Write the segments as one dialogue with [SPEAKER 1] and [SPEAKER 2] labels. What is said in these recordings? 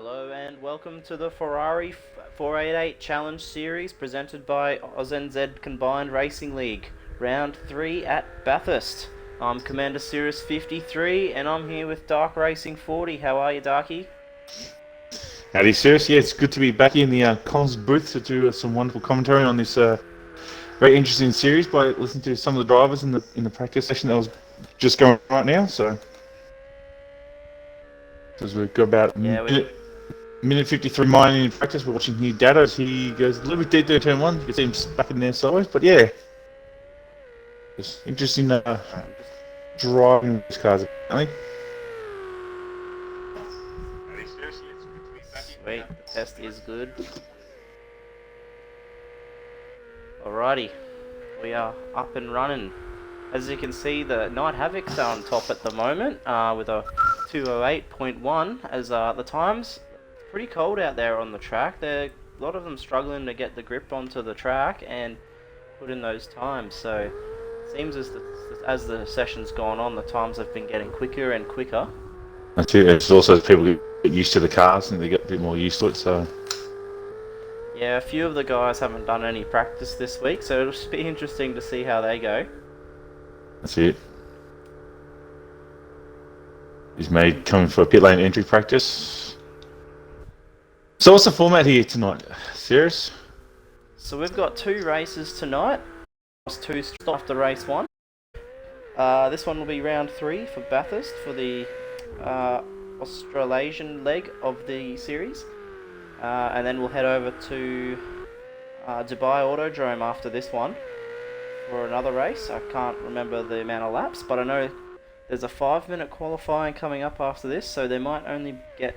[SPEAKER 1] Hello and welcome to the Ferrari 488 Challenge Series presented by ANZCRL Combined Racing League, Round 3 at Bathurst. I'm Commander Cirrus 53 and I'm here with Dark Racing 40. How are you, Darky?
[SPEAKER 2] Howdy, Cirrus. Yeah, it's good to be back in the comms booth to do some wonderful commentary on this very interesting series by listening to some of the drivers in the practice session that was just going right now. So, as we've got about minute 53 mining in practice, we're watching here data as he goes a little bit deeper in turn one. You can see him back in there sideways, but yeah, it's interesting driving these cars. I think.
[SPEAKER 1] Sweet, the test is good. Alrighty, we are up and running. As you can see, the Night Havocs are on top at the moment with a 2:08.1 as the times. It's pretty cold out there on the track. A lot of them struggling to get the grip onto the track and put in those times. So it seems as the session's gone on, the times have been getting quicker and quicker.
[SPEAKER 2] That's it. It's also as people get used to the cars and they get a bit more used to it. So.
[SPEAKER 1] Yeah, a few of the guys haven't done any practice this week, so it'll be interesting to see how they go.
[SPEAKER 2] That's it. He's made coming for a pit lane entry practice. So what's the format here tonight, Cirrus?
[SPEAKER 1] So we've got two races tonight. Two after race one. This one will be round 3 for Bathurst for the Australasian leg of the series. And then we'll head over to Dubai Autodrome after this one for another race. I can't remember the amount of laps, but I know there's a 5-minute qualifying coming up after this, so they might only get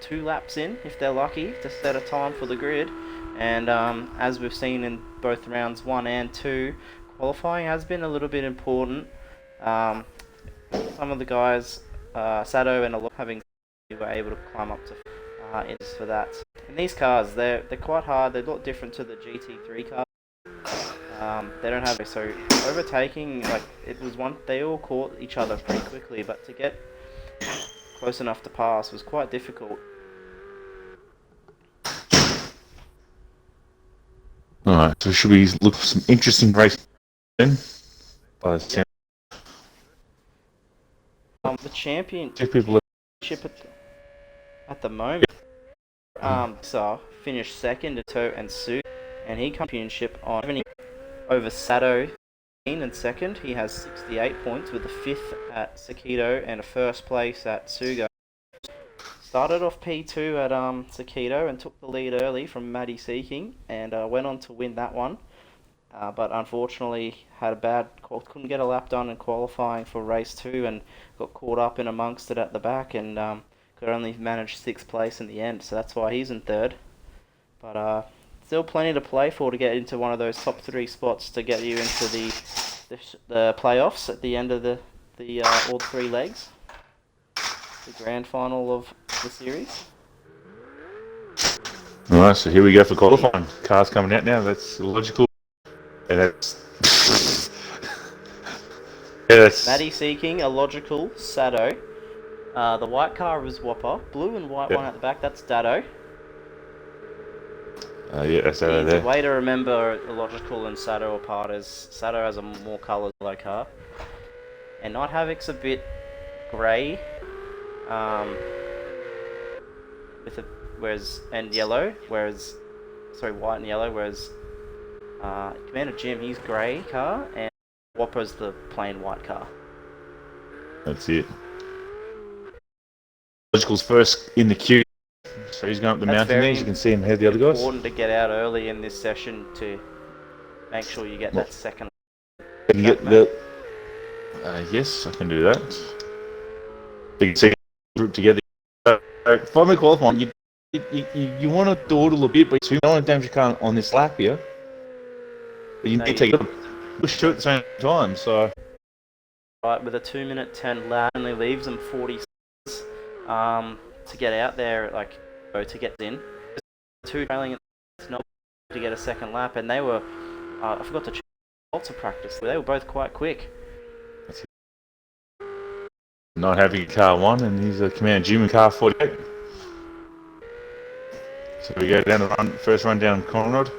[SPEAKER 1] 2 laps in if they're lucky to set a time for the grid. And as we've seen in both rounds 1 and 2, qualifying has been a little bit important. Some of the guys, Sado and Alok, were able to climb up to for that. And these cars, they're quite hard. They're a lot different to the GT3 cars. They don't have so overtaking. Like it was one, they all caught each other pretty quickly, but to get close enough to pass was quite difficult.
[SPEAKER 2] All right, so should we look for some interesting racing then?
[SPEAKER 1] The championship
[SPEAKER 2] people
[SPEAKER 1] at the moment, finished second to Toe and Sue, and he championship on over Sado in second. He has 68 points with a 5th at Sakito and a 1st place at Sugo. Started off P2 at Sakito and took the lead early from Maddie Seeking and went on to win that one. But unfortunately had a bad couldn't get a lap done in qualifying for race 2 and got caught up in amongst it at the back and could only manage 6th place in the end, so that's why he's in 3rd. But still plenty to play for to get into one of those top 3 spots to get you into the playoffs at the end of the all 3 legs, the grand final of the series.
[SPEAKER 2] Alright, so here we go for qualifying. Cars coming out now, that's logical. And that's
[SPEAKER 1] Maddie Seeking, a logical, Sado. The white car was Whopper, blue and white one at the back, that's Dado.
[SPEAKER 2] Yeah, that's Dado there.
[SPEAKER 1] The way to remember logical and Sado apart is Sado has a more coloured yellow car. And Night Havoc's a bit grey, white and yellow, whereas Commander Jim, he's grey car, and Whopper's the plain white car.
[SPEAKER 2] That's it. Logical's first in the queue, so he's going up the mountain there. You can see him ahead of the other guys.
[SPEAKER 1] It's important to get out early in this session to make sure you get that second.
[SPEAKER 2] Can you get the? Yes, I can do that. So you can see group together. 5-minute qualifying, you want to dawdle a bit, but you don't want to damage your car on this lap here. But you need to take push 2 at the same time. So
[SPEAKER 1] right, with a 2-minute 10 lap, only leaves them 40 to get out there, to get in. 2 trailing to get a second lap, and they were, I forgot to check lots of practice. They were both quite quick.
[SPEAKER 2] Not having a car 1, and he's a Commander Jim in car 48. So we go down the first run down Conrad.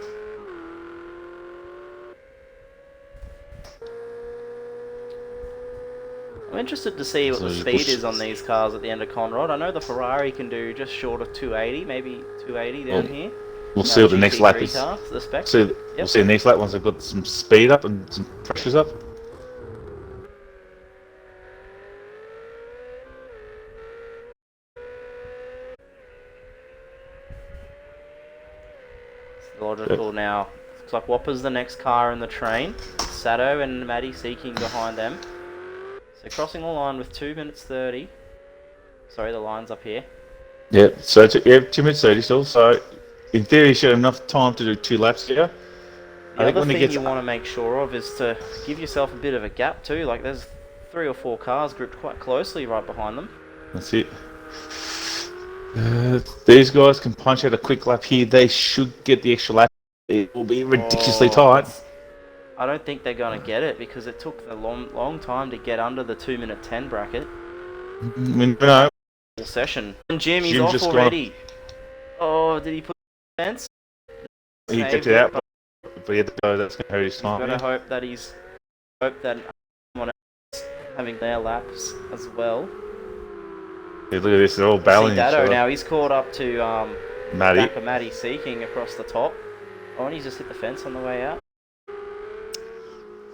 [SPEAKER 1] I'm interested to see what
[SPEAKER 2] So
[SPEAKER 1] the
[SPEAKER 2] you
[SPEAKER 1] speed
[SPEAKER 2] push-
[SPEAKER 1] is on these cars at the end of Conrad. I know the Ferrari can do just short of 280, maybe 280 down here.
[SPEAKER 2] We'll see what the next lap
[SPEAKER 1] GT3
[SPEAKER 2] is.
[SPEAKER 1] car, the spec.
[SPEAKER 2] We'll see the next lap once they've got some speed up and some pressures up.
[SPEAKER 1] It's logical now. Looks like Whopper's the next car in the train. Sato and Maddie Seeking behind them. So crossing the line with 2 minutes 30. Sorry, the line's up here.
[SPEAKER 2] Yeah, so 2 minutes 30 still. So in theory, you should have enough time to do 2 laps here.
[SPEAKER 1] The other thing you want to make sure of is to give yourself a bit of a gap too. Like there's 3 or 4 cars grouped quite closely right behind them.
[SPEAKER 2] That's it. These guys can punch out a quick lap here. They should get the extra lap. It will be ridiculously tight.
[SPEAKER 1] I don't think they're going to get it because it took a long time to get under the 2 minute 10 bracket.
[SPEAKER 2] No.
[SPEAKER 1] Session. And Jim, he's
[SPEAKER 2] Jim's
[SPEAKER 1] off
[SPEAKER 2] just
[SPEAKER 1] already. Oh, did he put the fence?
[SPEAKER 2] He kept it out, but he had to go. That's going to hurt his time.
[SPEAKER 1] Gotta hope that someone else having their laps as well.
[SPEAKER 2] Yeah, look at this, they're all battling each
[SPEAKER 1] Dado
[SPEAKER 2] other.
[SPEAKER 1] now, he's caught up to
[SPEAKER 2] Maddie
[SPEAKER 1] Seeking across the top. Oh, and he's just hit the fence on the way out.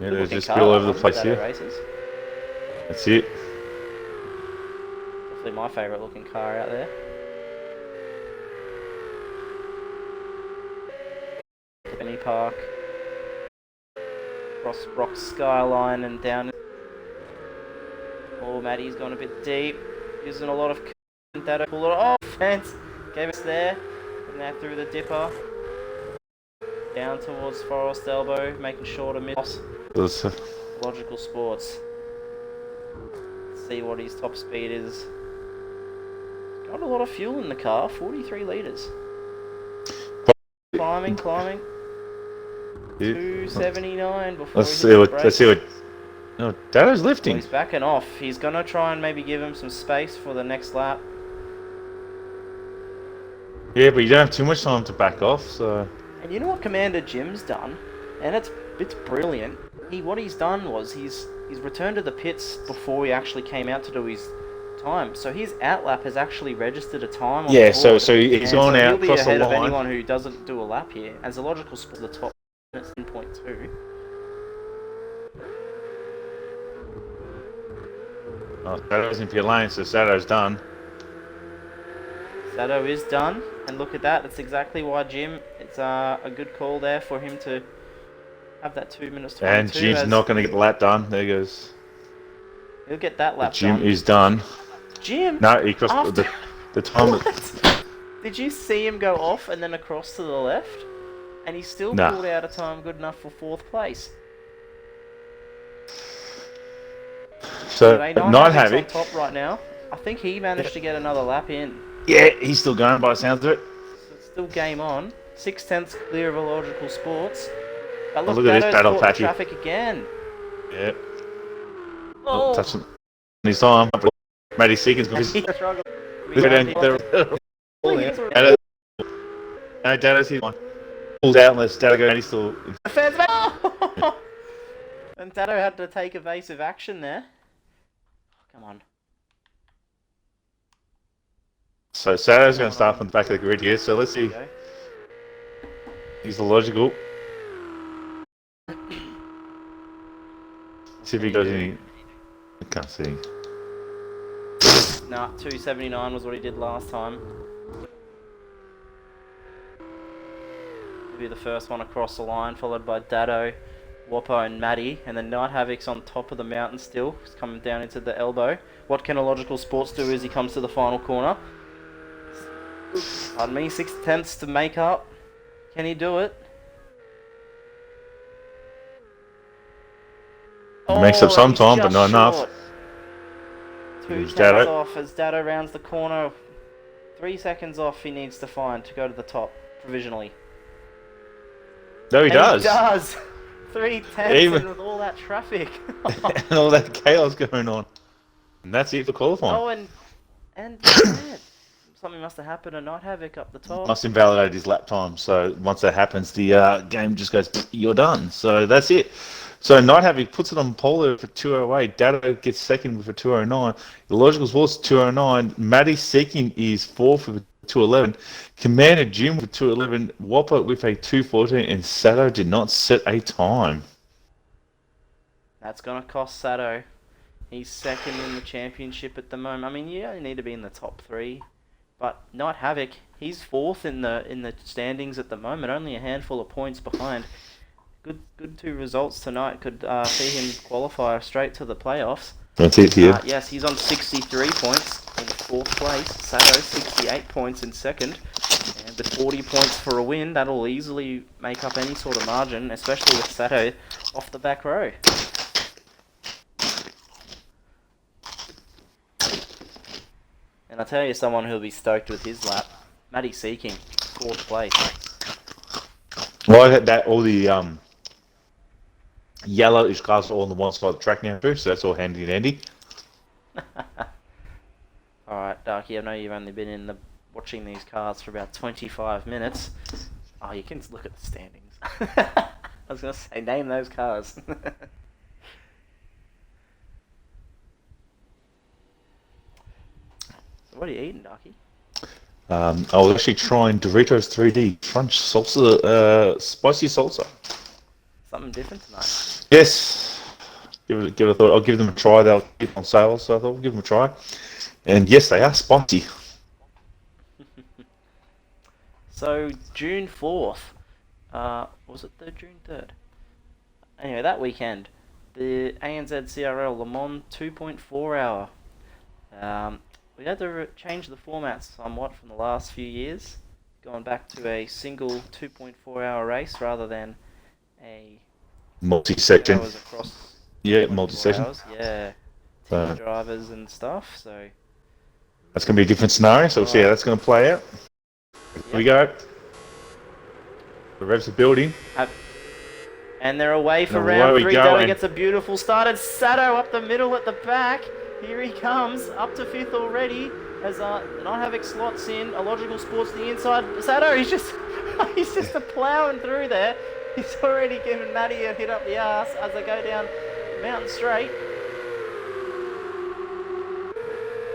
[SPEAKER 2] Yeah, they're just all over the place here.
[SPEAKER 1] Races.
[SPEAKER 2] That's it.
[SPEAKER 1] Definitely my favourite looking car out there. Penny Park. Across Rock Skyline and down. Oh, Maddie's gone a bit deep. Using a lot of Dado. Oh, fence. Gave us there. And now through the dipper. Down towards Forest Elbow, making sure to miss. Logical Sports. Let's see what his top speed is. Got a lot of fuel in the car, 43 litres. Climbing. 279 before
[SPEAKER 2] Let's see what. No, Dado's lifting.
[SPEAKER 1] Well, he's backing off. He's gonna try and maybe give him some space for the next lap.
[SPEAKER 2] Yeah, but you don't have too much time to back off, so.
[SPEAKER 1] And you know what Commander Jim's done, and it's brilliant. What he's done was he's returned to the pits before he actually came out to do his time. So his outlap has actually registered a time on the board.
[SPEAKER 2] so he's gone out
[SPEAKER 1] he'll be
[SPEAKER 2] across the
[SPEAKER 1] ahead of
[SPEAKER 2] line.
[SPEAKER 1] anyone who doesn't do a lap here. As a logical spot, the top minutes 10.2.
[SPEAKER 2] Oh, Dado's in pit lane, so Dado's done.
[SPEAKER 1] Sato is done, and look at that. That's exactly why Jim. It's a good call there for him to have that 2 minutes 22.
[SPEAKER 2] And Jim's not going to get the lap done. There goes.
[SPEAKER 1] He'll get that lap
[SPEAKER 2] Jim
[SPEAKER 1] done.
[SPEAKER 2] is done.
[SPEAKER 1] Jim.
[SPEAKER 2] No, he crossed the time.
[SPEAKER 1] What? Did you see him go off and then across to the left? And he still pulled out a time good enough for 4th place.
[SPEAKER 2] So Night
[SPEAKER 1] Havic's
[SPEAKER 2] Havoc
[SPEAKER 1] on top right now. I think he managed to get another lap in.
[SPEAKER 2] Yeah, he's still going by the sounds of it.
[SPEAKER 1] So it's still game on. 6/10 clear of a Logical Sports. But
[SPEAKER 2] Look at this
[SPEAKER 1] Dado's
[SPEAKER 2] battle
[SPEAKER 1] caught the
[SPEAKER 2] patchy.
[SPEAKER 1] traffic again.
[SPEAKER 2] Yeah.
[SPEAKER 1] Oh.
[SPEAKER 2] Touching his time. Maddie Seekins got his. No, Dado's his one. Pulled out unless Dado goes. He's still.
[SPEAKER 1] And Dado had to take evasive action there. Come on.
[SPEAKER 2] So Dado's going to start from the back of the grid here. So let's see. He's the logical. See if he goes any. I can't see.
[SPEAKER 1] Nah, 279 was what he did last time. He'll be the first one across the line, followed by Dado, Whopper and Maddie, and then Night Havoc's on top of the mountain still. He's coming down into the elbow. What can a Logical Sports do as he comes to the final corner? Pardon me, 6/10 to make up. Can he do it?
[SPEAKER 2] Makes up some time, but not enough.
[SPEAKER 1] 2
[SPEAKER 2] Here's
[SPEAKER 1] tenths
[SPEAKER 2] Dado.
[SPEAKER 1] off as Dado rounds the corner. 3 seconds off he needs to find to go to the top, provisionally.
[SPEAKER 2] No, he does.
[SPEAKER 1] He does! 3/10
[SPEAKER 2] Even-
[SPEAKER 1] and with all that traffic.
[SPEAKER 2] And all that chaos going on. And that's it for qualifying.
[SPEAKER 1] Oh, and man, something must have happened to Night Havoc up the top.
[SPEAKER 2] Must invalidate his lap time. So once that happens, the game just goes, you're done. So that's it. So Night Havoc puts it on pole for 208. Dado gets second for 209. Illogical Sports 209. Matty Seeking is fourth for 211. Commander Jim with 211. Whopper with a 214. And Sato did not set a time.
[SPEAKER 1] That's going to cost Sato. He's second in the championship at the moment. I mean, you only need to be in the top 3. But Night Havoc, he's fourth in the standings at the moment. Only a handful of points behind. Good 2 results tonight could see him qualify straight to the playoffs.
[SPEAKER 2] That's it here.
[SPEAKER 1] Yes, he's on 63 points in 4th place. Sato 68 points in 2nd. And with 40 points for a win, that'll easily make up any sort of margin, especially with Sato off the back row. And I'll tell you someone who'll be stoked with his lap. Matty Seeking, 4th place.
[SPEAKER 2] Well, I had that all the yellowish cars all on the one side of the track now too, so that's all handy dandy.
[SPEAKER 1] Alright, Darky, I know you've only been watching these cars for about 25 minutes. Oh, you can look at the standings. I was going to say, name those cars. So what are you eating, Darky?
[SPEAKER 2] I was actually trying Doritos 3D Crunch salsa, spicy salsa.
[SPEAKER 1] Something different tonight.
[SPEAKER 2] Yes. Give it a thought. I'll give them a try. They'll get on sale, so I thought we'll give them a try. And yes, they are spicy.
[SPEAKER 1] So, June 4th. Was it June 3rd? Anyway, that weekend, the ANZCRL Le Mans 2.4 hour. We had to change the format somewhat from the last few years, going back to a single 2.4 hour race rather than a
[SPEAKER 2] multi-section.
[SPEAKER 1] Across
[SPEAKER 2] yeah, multi-section.
[SPEAKER 1] Yeah, team drivers and stuff. So
[SPEAKER 2] that's going to be a different scenario. So we'll see how that's going to play out. Here we go. The revs are building.
[SPEAKER 1] And they're away for round 3. Dado gets a beautiful start. And Sato up the middle at the back. Here he comes, up to 5th already, as Night Havoc slots in, Illogical Sports to the inside. Sato, he's just plowing through there. He's already given Matty a hit up the arse as they go down Mountain Straight.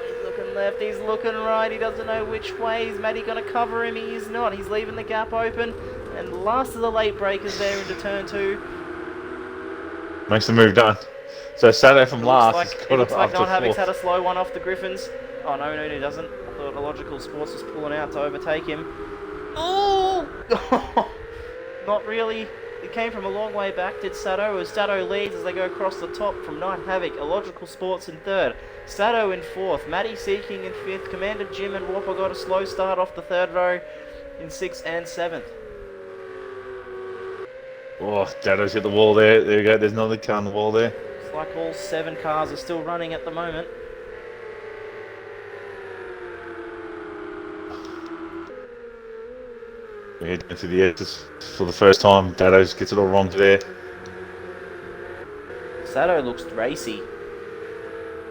[SPEAKER 1] He's looking left, he's looking right, he doesn't know which way. Is Matty going to cover him? He is not. He's leaving the gap open. And the last of the late breakers there into turn 2.
[SPEAKER 2] Makes the move done. So Sato from last.
[SPEAKER 1] It looks like Night Havoc's had a slow one off the Griffins. Oh no, he doesn't. I thought Illogical Sports was pulling out to overtake him. Oh! Not really. It came from a long way back, did Sato, as Sato leads as they go across the top from Night Havoc. Illogical Sports in 3rd. Sato in 4th. Matty Seeking in 5th. Commander Jim and Whopper got a slow start off the 3rd row in 6th and 7th.
[SPEAKER 2] Oh, Dado's hit the wall there. There you go. There's another car on the wall there.
[SPEAKER 1] Looks like all 7 cars are still running at the moment.
[SPEAKER 2] We head into the edges for the first time. Dado's gets it all wrong there.
[SPEAKER 1] Sato looks racy.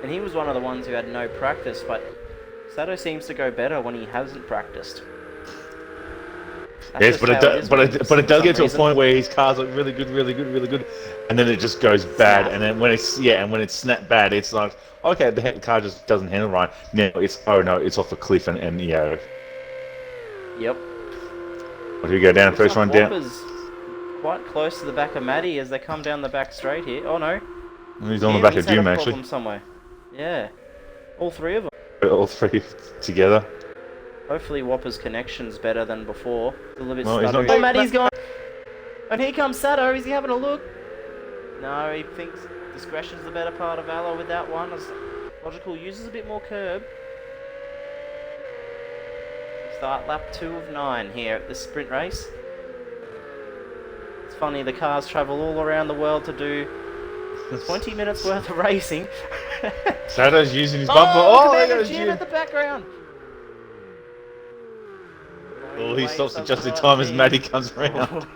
[SPEAKER 1] And he was one of the ones who had no practice, but Sato seems to go better when he hasn't practiced.
[SPEAKER 2] Yes, but it does get to a point where his cars look really good, and then it just goes bad. And then when it's snapped bad, it's like, okay, the car just doesn't handle right. Now it's it's off a cliff and yeah.
[SPEAKER 1] Yep.
[SPEAKER 2] What do we go down? First one down.
[SPEAKER 1] Whopper's quite close to the back of Matty as they come down the back straight here. Oh no.
[SPEAKER 2] He's on the back of Jim actually.
[SPEAKER 1] Somewhere. Yeah. All 3 of them.
[SPEAKER 2] All 3 together.
[SPEAKER 1] Hopefully Whopper's connection's better than before. A little bit
[SPEAKER 2] stuttery.
[SPEAKER 1] Oh, Matty's gone. And here comes Sato. Is he having a look? No, he thinks discretion's the better part of valor with that one. As Logical uses a bit more curb. Start lap 2 of 9 here at this sprint race. It's funny, the cars travel all around the world to do 20 minutes worth of racing.
[SPEAKER 2] Sato's using his bumper.
[SPEAKER 1] There's Jim at the background.
[SPEAKER 2] Oh, he stops at just in time as Matty comes around.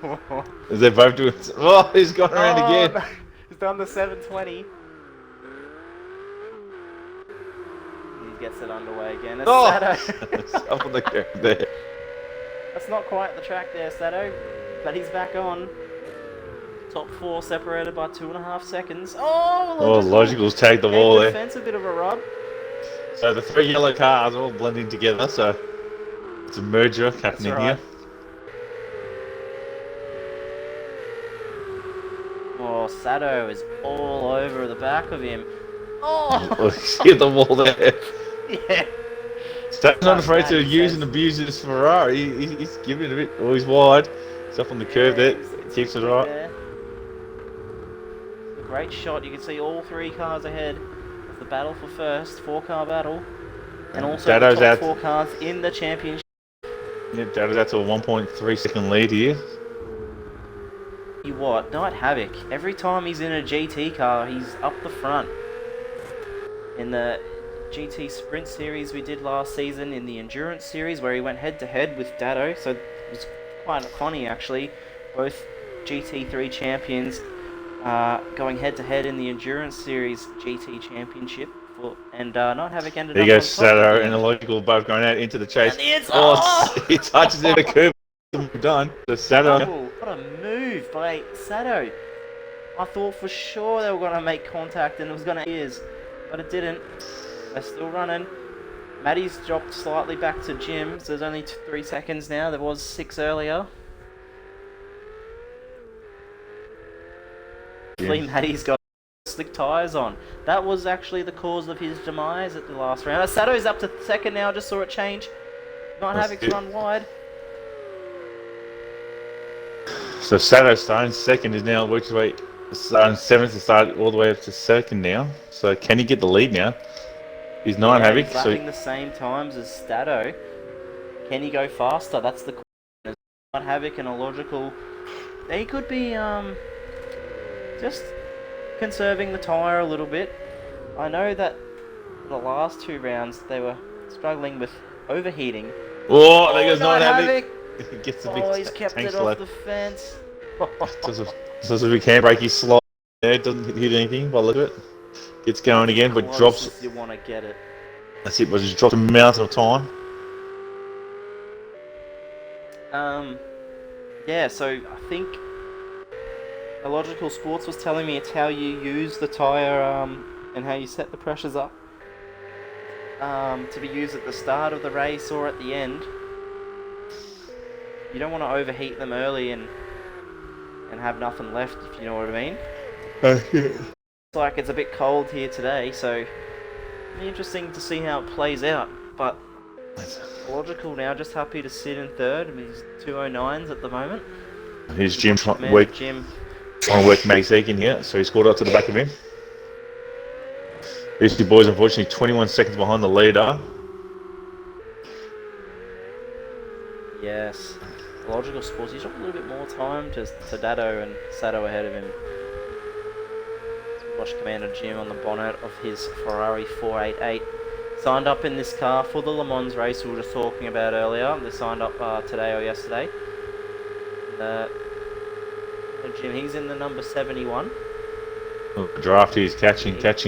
[SPEAKER 2] As they're both doing... Oh, he's gone around again.
[SPEAKER 1] No. He's done the 720. gets it underway again. It's
[SPEAKER 2] Oh!
[SPEAKER 1] Sato.
[SPEAKER 2] It's up on the curve there.
[SPEAKER 1] That's not quite the track there, Sato, but he's back on. Top 4 separated by 2.5 seconds. Oh,
[SPEAKER 2] Oh, Logical's tagged the wall
[SPEAKER 1] gave the
[SPEAKER 2] there.
[SPEAKER 1] fence a bit of a rub.
[SPEAKER 2] So the 3 yellow cars all blending together, so it's a merger happening
[SPEAKER 1] right.
[SPEAKER 2] here.
[SPEAKER 1] Oh, Sato is all over the back of him. Oh!
[SPEAKER 2] See the wall there.
[SPEAKER 1] Yeah.
[SPEAKER 2] Sato's not afraid to
[SPEAKER 1] He
[SPEAKER 2] use
[SPEAKER 1] says.
[SPEAKER 2] and abuse his Ferrari. He's giving it a bit. Oh, he's wide. He's up on the curve there. Keeps it right.
[SPEAKER 1] There. It's a great shot. You can see all 3 cars ahead of the battle for first. 4-car battle. And also
[SPEAKER 2] Dato's
[SPEAKER 1] the top
[SPEAKER 2] out.
[SPEAKER 1] 4 cars in the championship.
[SPEAKER 2] Yeah, Dato's out to a 1.3 second lead here.
[SPEAKER 1] What? Night Havoc. Every time he's in a GT car, he's up the front. In the GT Sprint Series we did last season, in the Endurance Series where he went head-to-head with Dato, so it was quite funny actually. Both GT3 champions going head-to-head in the Endurance Series GT Championship. And Night Havoc ended
[SPEAKER 2] There
[SPEAKER 1] up
[SPEAKER 2] you go,
[SPEAKER 1] on top.
[SPEAKER 2] Sato and the Logical both going out into the chase.
[SPEAKER 1] And
[SPEAKER 2] Oh, he touches in the curve. Done. The Sato.
[SPEAKER 1] Oh, what a move by Sato. I thought for sure they were going to make contact and it was going to ears, but it didn't. They're still running. Matty's dropped slightly back to Jim, so there's only 3 seconds now. There was 6 earlier. Hopefully Matty's got slick tyres on. That was actually the cause of his demise at the last round. Sato's up to second now, just saw it change. Night Havoc's run wide.
[SPEAKER 2] So Sato's starting second is now works his way. Starting 7th to start all the way up to second now. So can he get the lead now? He's Night Havoc.
[SPEAKER 1] He's lapping the same times as Stato. Can he go faster? That's the question. Night Havoc and a Logical. They could be just conserving the tyre a little bit. I know that the last 2 rounds they were struggling with overheating.
[SPEAKER 2] Oh, there goes Night Havoc.
[SPEAKER 1] He
[SPEAKER 2] gets the big
[SPEAKER 1] he's kept
[SPEAKER 2] tank
[SPEAKER 1] it
[SPEAKER 2] slap.
[SPEAKER 1] off the fence.
[SPEAKER 2] Does a big handbrake, he slide there, doesn't hit anything by the look of it. Gets going again, but drops.
[SPEAKER 1] You want to get it.
[SPEAKER 2] That's it, but just drops a mountain of time.
[SPEAKER 1] Yeah, so I think a Logical Sports was telling me it's how you use the tyre and how you set the pressures up to be used at the start of the race or at the end. You don't want to overheat them early and have nothing left, if you know what I mean.
[SPEAKER 2] Yeah.
[SPEAKER 1] It's like it's a bit cold here today, so it'll be interesting to see how it plays out. But Logical now just happy to sit in third. I mean, he's 209s at the moment.
[SPEAKER 2] Here's Jim trying to
[SPEAKER 1] Jim.
[SPEAKER 2] work Matty's in here, so he's caught up to the back of him. These 2 boys, unfortunately, 21 seconds behind the leader.
[SPEAKER 1] Yes. Logical Sports, he's got a little bit more time to Dato and Sato ahead of him. Watch Commander Jim on the bonnet of his Ferrari 488. Signed up in this car for the Le Mans race we were just talking about earlier. They signed up today or yesterday. And Jim, he's in the number 71.
[SPEAKER 2] Look, the draft he's catching.
[SPEAKER 1] Yep.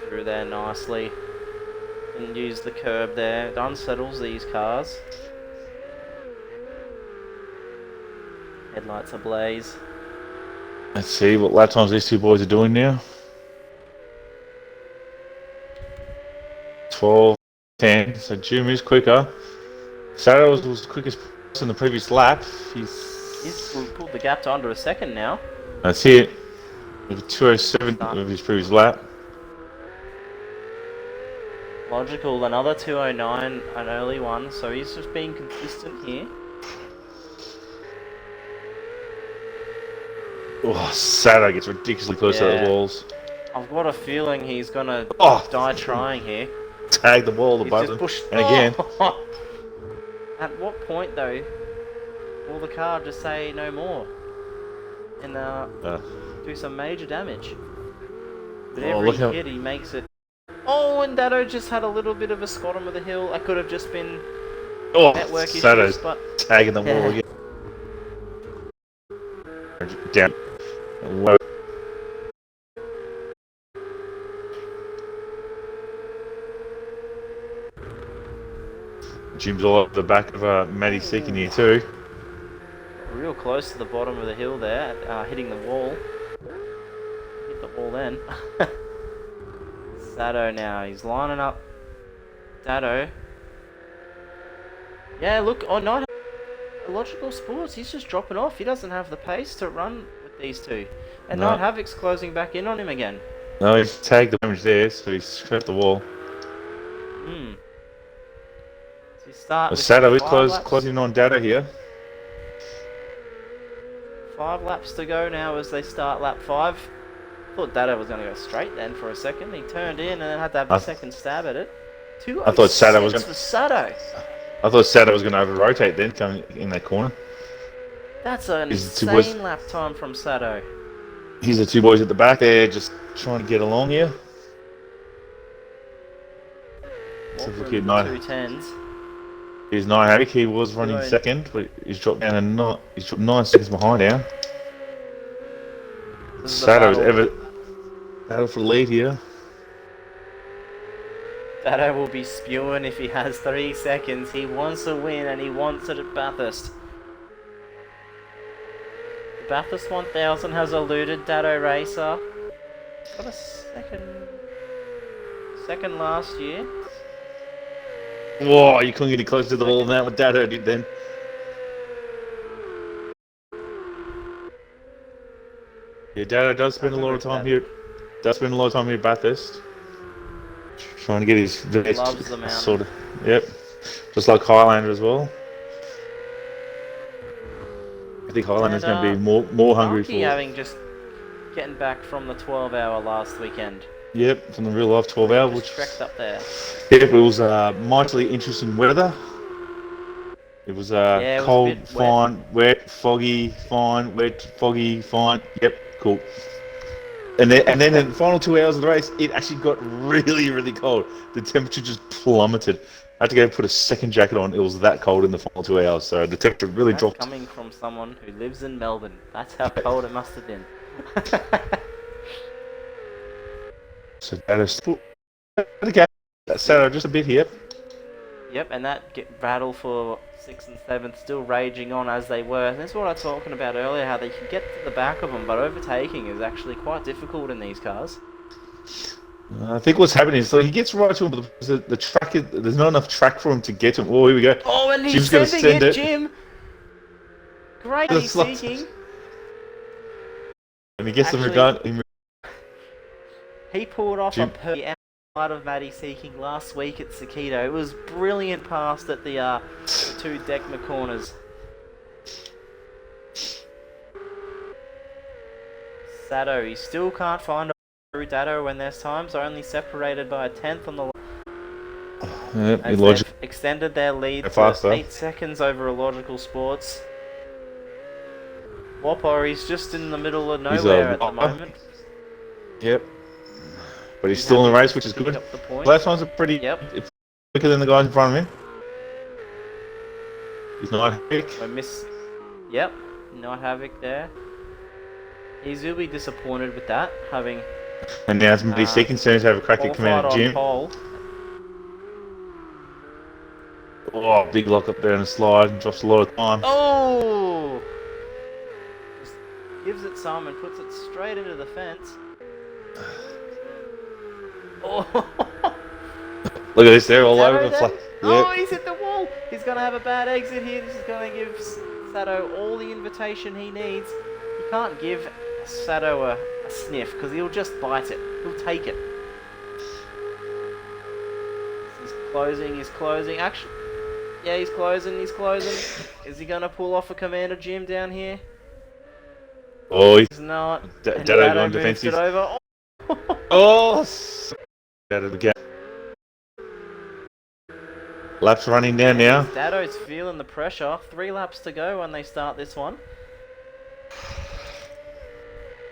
[SPEAKER 1] Through there nicely and use the curb there. It unsettles these cars. Headlights ablaze.
[SPEAKER 2] Let's see what lap times these 2 boys are doing now. 12, 10. So Jim is quicker. Sato was the quickest in the previous lap.
[SPEAKER 1] He's pulled the gap to under a second now.
[SPEAKER 2] That's it. With 207 of his previous lap.
[SPEAKER 1] Logical, another 209, an early one, so he's just being consistent here.
[SPEAKER 2] Oh, Sato gets ridiculously close to the walls.
[SPEAKER 1] I've got a feeling he's gonna die trying here.
[SPEAKER 2] Tag the wall, the
[SPEAKER 1] He's
[SPEAKER 2] button,
[SPEAKER 1] just pushed.
[SPEAKER 2] and again.
[SPEAKER 1] At what point though will the car just say no more and do some major damage? But every hit he makes it. Oh, and Dato just had a little bit of a scottum of the hill. I could have just been network
[SPEAKER 2] Sato's
[SPEAKER 1] issues, but
[SPEAKER 2] tagging the wall again. down. Jim's all up the back of Matty Seeking here too.
[SPEAKER 1] Real close to the bottom of the hill there, hitting the wall. Hit the wall then. Sado now, he's lining up. Dado. Yeah, look, not Logical Sports, he's just dropping off. He doesn't have the pace to run with these two. And
[SPEAKER 2] No.
[SPEAKER 1] Night Havoc's closing back in on him again.
[SPEAKER 2] No, he's tagged the damage there, so he's scraped the wall.
[SPEAKER 1] So you start with
[SPEAKER 2] Sado is
[SPEAKER 1] 5 laps.
[SPEAKER 2] closing on Dado here.
[SPEAKER 1] 5 laps to go now as they start lap 5. Thought Dado was going to go straight then for a second. He turned in and then had to have a second stab at it.
[SPEAKER 2] I thought Sado was
[SPEAKER 1] for Sado.
[SPEAKER 2] I thought Sado was going to over-rotate then, coming in that corner.
[SPEAKER 1] That's an insane lap time from Sado.
[SPEAKER 2] Here's the two boys at the back there, just trying to get along here. So look at Night.
[SPEAKER 1] 210s.
[SPEAKER 2] Here's Night Havoc. He was running second, but he's dropped down and he's dropped 9 seconds behind now. Sado's battle for the lead here.
[SPEAKER 1] Dado will be spewing if he has 3 seconds. He wants a win and he wants it at Bathurst. The Bathurst 1000 has eluded Dado Racer. Got a second last year.
[SPEAKER 2] Whoa, you couldn't get any closer to the wall than that what Dado did then. Yeah, Dado does spend a lot of time here. Does spend a lot of time here at Bathurst. Trying to get his
[SPEAKER 1] Loves the mountain.
[SPEAKER 2] sort of, yep, just like Highlander as well. I think Highlander's going to be more hungry for.
[SPEAKER 1] Just getting back from the 12-hour last weekend.
[SPEAKER 2] Yep, from the real life 12-hour, which
[SPEAKER 1] trekked up there.
[SPEAKER 2] Yep, it was mightily interesting weather. It was cold, fine, wet, foggy, fine, wet, foggy, fine. Yep, cool. And then in the final 2 hours of the race, it actually got really, really cold. The temperature just plummeted. I had to go put a second jacket on. It was that cold in the final 2 hours, so the temperature really dropped.
[SPEAKER 1] Coming from someone who lives in Melbourne, that's how cold it must have been.
[SPEAKER 2] So that is okay. That's just a bit here.
[SPEAKER 1] Yep, and that battle for 6th and 7th still raging on as they were. And that's what I was talking about earlier, how they can get to the back of them, but overtaking is actually quite difficult in these cars.
[SPEAKER 2] I think what's happening is he gets right to him, but the track there's not enough track for him to get to him. Oh, here we go.
[SPEAKER 1] Oh, and he's sending it, Jim. Great seeking.
[SPEAKER 2] And he gets them redone.
[SPEAKER 1] He pulled off a perfect out of Matty Seeking last week at Sakito. It was brilliant pass at the 2 Deckma corners. Sado, he still can't find a Dado when there's times. They're only separated by a 10th on the
[SPEAKER 2] Yep,
[SPEAKER 1] as they've extended their lead to 8 seconds over Illogical Sports. Whopper, he's just in the middle of nowhere at the moment.
[SPEAKER 2] Yep. But he's still in the race, which is good. Last ones are pretty it's quicker than the guys in front of him. He's not Havoc.
[SPEAKER 1] Yep, not Havoc there. He's really disappointed with that, having.
[SPEAKER 2] And now it's Matty Seeking to have a crack at Commander Jim. Oh, big lock up there in the slide, drops a lot of time.
[SPEAKER 1] Oh! Just gives it some and puts it straight into the fence. Oh!
[SPEAKER 2] Look at this, they're all over the place.
[SPEAKER 1] Oh, he's hit the wall! He's gonna have a bad exit here. This is gonna give Sado all the invitation he needs. You can't give Sado a sniff because he'll just bite it. He'll take it. He's closing. Actually, yeah, he's closing. Is he gonna pull off a Commander Jim down here?
[SPEAKER 2] Oh, he's
[SPEAKER 1] not.
[SPEAKER 2] Dado going defensive.
[SPEAKER 1] Over.
[SPEAKER 2] Oh, out of the gap. Laps running down now.
[SPEAKER 1] Dado's feeling the pressure. 3 laps to go when they start this one.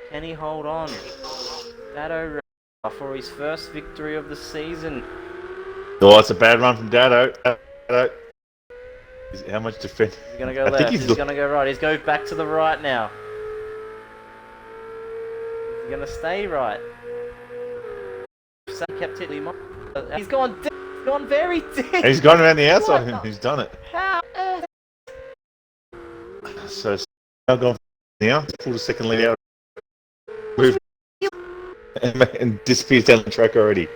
[SPEAKER 1] Can he hold on? Dado for his first victory of the season.
[SPEAKER 2] Oh, it's a bad run from Dado. How much defense?
[SPEAKER 1] He's gonna go left. He's gonna go right. He's going back to the right now. You're gonna stay right. So he kept hitting him. He's gone deep. He's gone very deep.
[SPEAKER 2] And he's gone around the outside
[SPEAKER 1] What
[SPEAKER 2] and he's done it.
[SPEAKER 1] How?
[SPEAKER 2] So now gone now, pulled a second lead out. Move and disappears down the track already.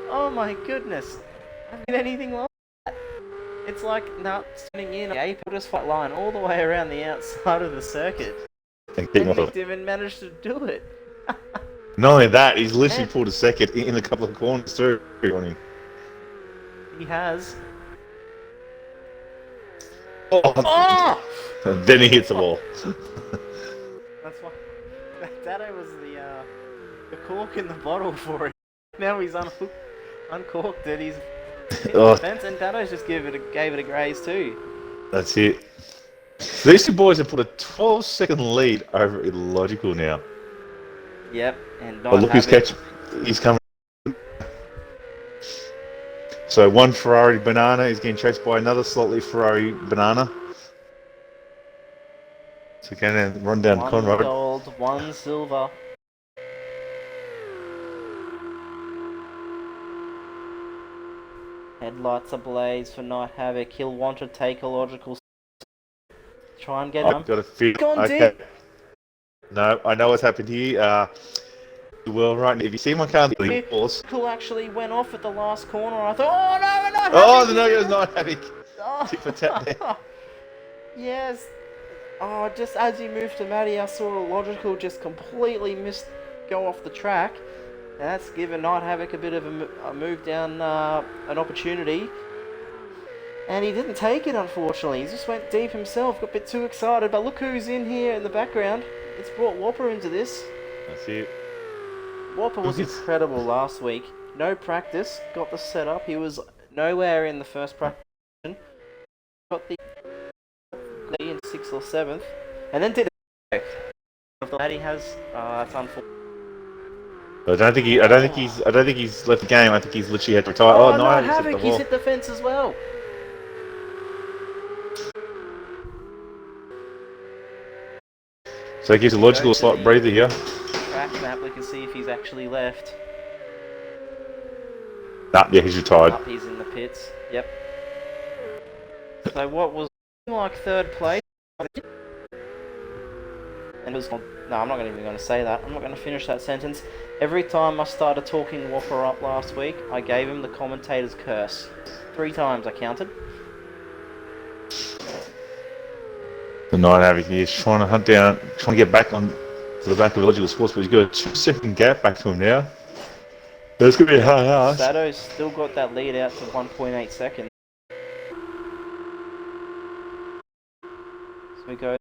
[SPEAKER 1] Oh my goodness. I mean, anything like that. It's like, turning in a just flat line all the way around the outside of the circuit.
[SPEAKER 2] And
[SPEAKER 1] And didn't even manage to do it.
[SPEAKER 2] not only that, he's literally pulled a second in a couple of corners through on him.
[SPEAKER 1] He has.
[SPEAKER 2] Oh! And then he hits the wall.
[SPEAKER 1] That's why Dado was the cork in the bottle for him. Now he's uncorked it. He's hit the fence, and Dado's just gave it a graze too.
[SPEAKER 2] That's it. These two boys have put a 12-second lead over Illogical now.
[SPEAKER 1] Yep, and
[SPEAKER 2] But look who's catching. He's coming. So one Ferrari banana is getting chased by another slightly Ferrari banana. So going to run down Conrad.
[SPEAKER 1] One gold, one silver. Headlights ablaze for Night Havoc. He'll want to take a logical. Try and get him.
[SPEAKER 2] I've got a feel.
[SPEAKER 1] Gone deep.
[SPEAKER 2] No, I know what's happened here. Well, right. If you see my car, the horse.
[SPEAKER 1] Cool actually went off at the last corner. I thought, oh no, not
[SPEAKER 2] Oh, the no, not Havoc.
[SPEAKER 1] Oh.
[SPEAKER 2] Tip for tap there.
[SPEAKER 1] Yes. Oh, just as he moved to Matty, I saw Logical just completely go off the track. And that's given Night Havoc a bit of a move down, an opportunity. And he didn't take it, unfortunately. He just went deep himself, got a bit too excited. But look who's in here in the background. It's brought Whopper into this.
[SPEAKER 2] That's it.
[SPEAKER 1] Whopper was incredible last week. No practice, got the setup. He was nowhere in the first practice. Got the in 6th or 7th, and then did it. That he has, that's unfortunate.
[SPEAKER 2] I don't think he's left the game. I think he's literally had to retire. Oh, no,
[SPEAKER 1] Havoc, he's hit the fence as well.
[SPEAKER 2] So it gives a logical slight breather here.
[SPEAKER 1] Track map, we can see if he's actually left.
[SPEAKER 2] Nah, yeah, he's retired.
[SPEAKER 1] He's in the pits. Yep. So what was like third place? And it was no, I'm not even going to say that. I'm not going to finish that sentence. Every time I started talking Whopper up last week, I gave him the commentator's curse. 3 times I counted.
[SPEAKER 2] The Night Havoc, he's trying to hunt down, trying to get back on to the back of Logical Sports, but he's got a 2-second gap back to him now. There's going to be a hard ass.
[SPEAKER 1] Dado's still got that lead out to 1.8 seconds. So we go